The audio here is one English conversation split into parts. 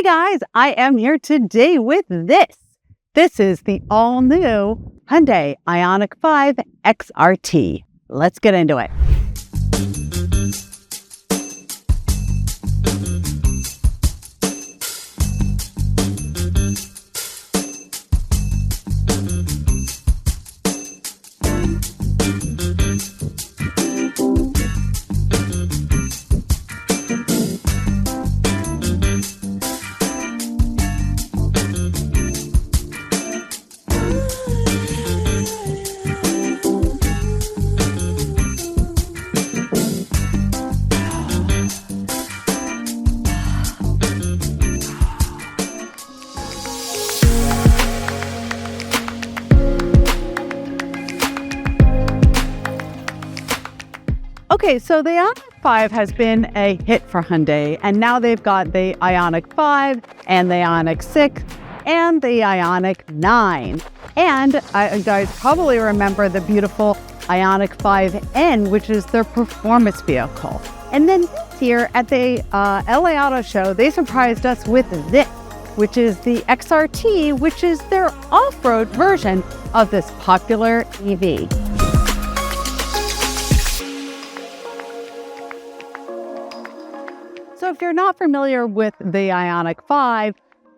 Hey guys, I am here today with this. This is the all-new Hyundai IONIQ 5 XRT. Let's get into it. Okay, so the IONIQ 5 has been a hit for Hyundai, and now they've got the IONIQ 5 and the IONIQ 6 and the IONIQ 9. And you guys probably remember the beautiful IONIQ 5N, which is their performance vehicle. And then this year at the LA Auto Show, they surprised us with this, which is the XRT, which is their off-road version of this popular EV. So if you're not familiar with the IONIQ 5,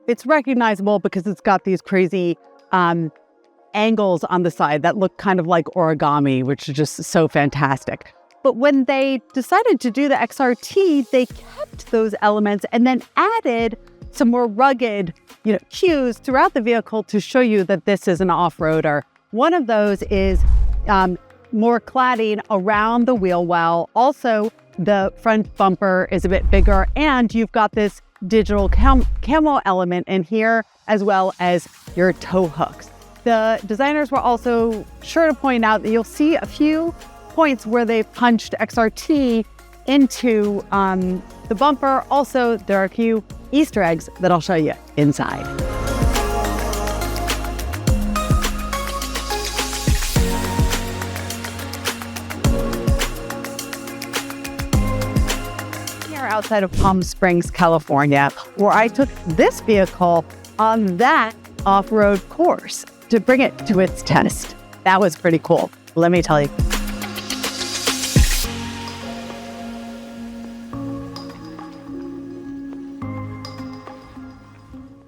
it's recognizable because it's got these crazy angles on the side that look kind of like origami, which is just so fantastic. But when they decided to do the XRT, they kept those elements and then added some more rugged, cues throughout the vehicle to show you that this is an off-roader. One of those is more cladding around the wheel well. Also, the front bumper is a bit bigger, and you've got this digital camo element in here, as well as your tow hooks. The designers were also sure to point out that you'll see a few points where they punched XRT into the bumper. Also, there are a few Easter eggs that I'll show you inside. Outside of Palm Springs, California, where I took this vehicle on that off-road course to bring it to its test. That was pretty cool, let me tell you.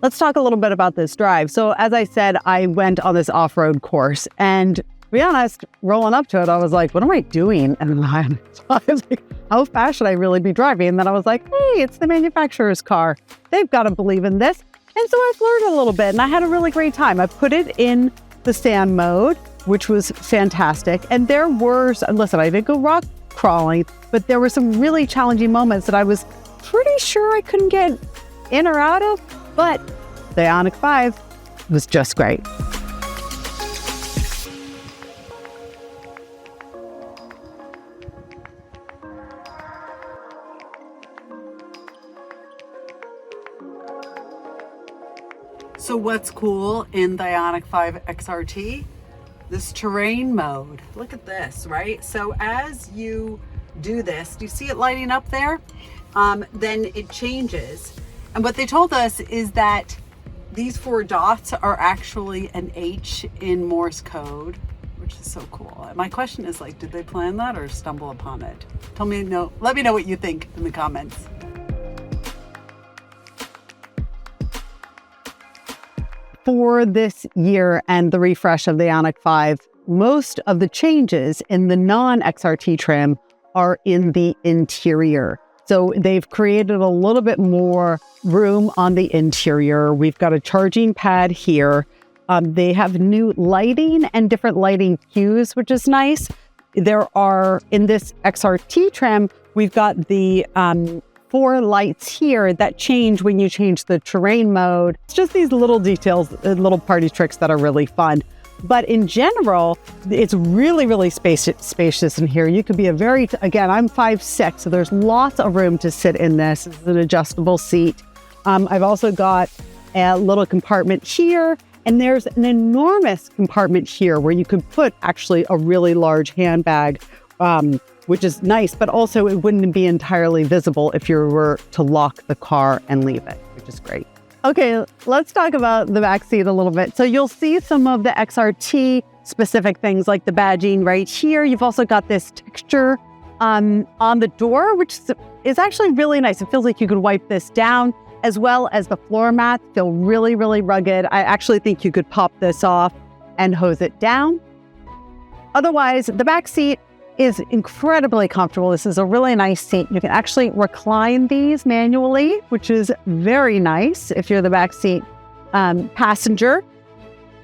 Let's talk a little bit about this drive. So as I said, I went on this off-road course, and to be honest, rolling up to it, I was like, what am I doing? And I was like, how fast should I really be driving? And then I was like, hey, it's the manufacturer's car. They've got to believe in this. And so I flirted a little bit, and I had a really great time. I put it in the sand mode, which was fantastic. And there were, listen, I didn't go rock crawling, but there were some really challenging moments that I was pretty sure I couldn't get in or out of, but the IONIQ 5 was just great. So what's cool in the IONIQ 5 XRT? This terrain mode. Look at this, right? So as you do this, do you see it lighting up there? Then it changes. And what they told us is that these 4 dots are actually an H in Morse code, which is so cool. My question is, did they plan that or stumble upon it? Let me know what you think in the comments. For this year and the refresh of the IONIQ 5, most of the changes in the non-XRT trim are in the interior. So they've created a little bit more room on the interior. We've got a charging pad here. They have new lighting and different lighting cues, which is nice. There are, in this XRT trim, we've got the 4 lights here that change when you change the terrain mode. It's just these little details, little party tricks that are really fun. But in general, it's really, really spacious in here. You could be again, I'm 5'6", so there's lots of room to sit in this. This is an adjustable seat. I've also got a little compartment here, and there's an enormous compartment here where you could put actually a really large handbag, which is nice, but also it wouldn't be entirely visible if you were to lock the car and leave it. which is great. Okay, let's talk about the back seat a little bit. So you'll see some of the XRT specific things like the badging right here. You've also got this texture on the door, which is actually really nice. It feels like you could wipe this down, as well as the floor mats feel really, really rugged. I actually think you could pop this off and hose it down. Otherwise, the back seat is incredibly comfortable. This is a really nice seat. You can actually recline these manually, which is very nice if you're the back seat passenger.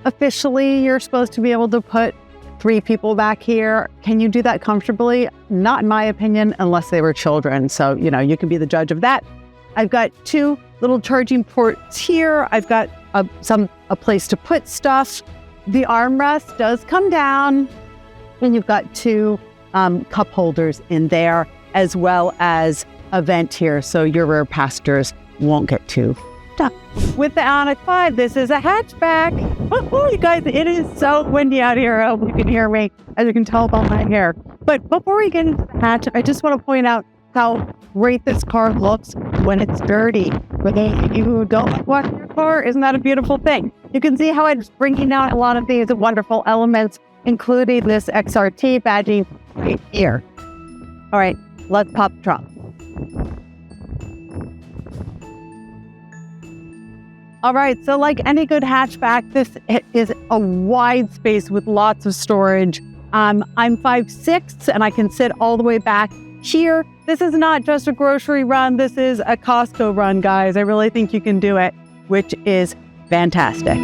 Officially, you're supposed to be able to put 3 people back here. Can you do that comfortably? Not in my opinion, unless they were children. So, you can be the judge of that. I've got 2 little charging ports here. I've got a place to put stuff. The armrest does come down, and you've got 2 cup holders in there, as well as a vent here, so your rear passengers won't get too stuck. With the IONIQ 5, this is a hatchback. Oh, you guys, it is so windy out here. I hope you can hear me, as you can tell by my hair. But before we get into the hatch, I just want to point out how great this car looks when it's dirty. For those of you who don't wash your car, isn't that a beautiful thing? You can see how it's bringing out a lot of these wonderful elements, including this XRT badging right here. All right, let's pop the trunk. All right, so like any good hatchback, this is a wide space with lots of storage. I'm 5'6", and I can sit all the way back here. This is not just a grocery run. This is a Costco run, guys. I really think you can do it, which is fantastic.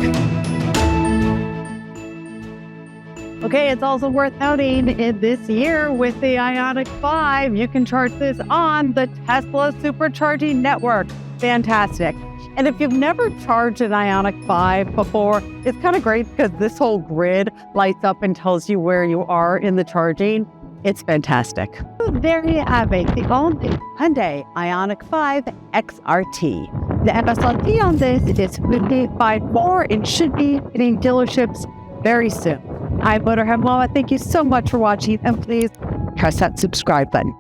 Okay, it's also worth noting in this year with the IONIQ 5, you can charge this on the Tesla supercharging network. Fantastic. And if you've never charged an IONIQ 5 before, it's kind of great because this whole grid lights up and tells you where you are in the charging. It's fantastic. There you have it, the all-new Hyundai IONIQ 5 XRT. The MSRP on this is $5,554 and should be hitting dealerships very soon. I'm Motorhead Mama. Thank you so much for watching, and please press that subscribe button.